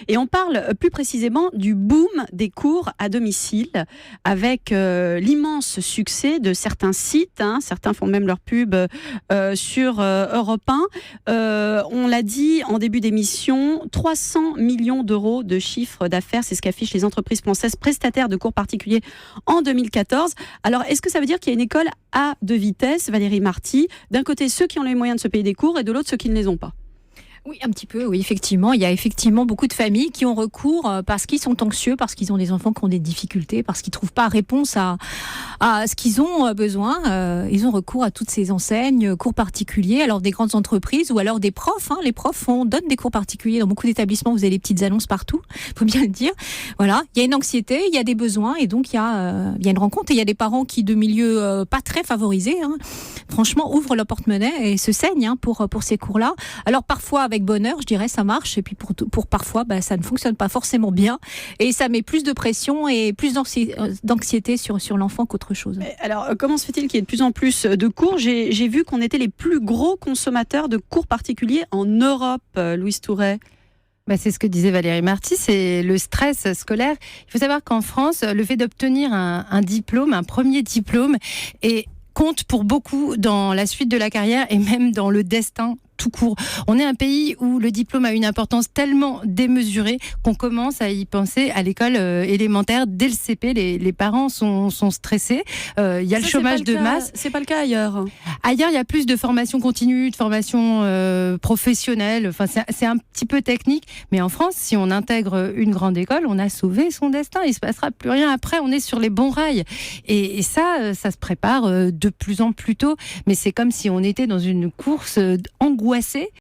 Et on parle plus précisément du boom des cours à domicile avec l'immense succès de certains sites. Certains font même leur pub sur Europe 1. On l'a dit en début d'émission, 300 millions d'euros de chiffre d'affaires, c'est ce qu'affichent les entreprises françaises prestataires de cours particuliers en 2014. Alors, est-ce que ça veut dire qu'il y a une école à deux vitesses, Valérie Marty? D'un côté, ceux qui ont les moyens de se payer des cours et de l'autre, ceux qui ne les ont pas. Oui, un petit peu, oui, effectivement. Il y a effectivement beaucoup de familles qui ont recours parce qu'ils sont anxieux, parce qu'ils ont des enfants qui ont des difficultés, parce qu'ils ne trouvent pas réponse à ce qu'ils ont besoin. Ils ont recours à toutes ces enseignes, cours particuliers, alors des grandes entreprises ou alors des profs. Les profs donnent des cours particuliers dans beaucoup d'établissements. Vous avez les petites annonces partout, il faut bien le dire. Voilà, il y a une anxiété, il y a des besoins et donc il y a une rencontre. Et il y a des parents qui, de milieux pas très favorisés, franchement, ouvrent leur porte-monnaie et se saignent pour ces cours-là. Alors parfois, avec bonheur, je dirais, ça marche. Et puis pour parfois, ça ne fonctionne pas forcément bien. Et ça met plus de pression et plus d'anxiété sur l'enfant qu'autre chose. Alors, comment se fait-il qu'il y ait de plus en plus de cours ? J'ai vu qu'on était les plus gros consommateurs de cours particuliers en Europe, Louise Touret. C'est ce que disait Valérie Marty, c'est le stress scolaire. Il faut savoir qu'en France, le fait d'obtenir un diplôme, un premier diplôme, compte pour beaucoup dans la suite de la carrière et même dans le destin tout court. On est un pays où le diplôme a une importance tellement démesurée qu'on commence à y penser à l'école élémentaire dès le CP. Les parents sont stressés. Il y a le chômage de masse. C'est pas le cas ailleurs. Ailleurs, il y a plus de formation continue, de formation professionnelle. Enfin, c'est un petit peu technique. Mais en France, si on intègre une grande école, on a sauvé son destin. Il se passera plus rien après. On est sur les bons rails. Et ça se prépare de plus en plus tôt. Mais c'est comme si on était dans une course angoissée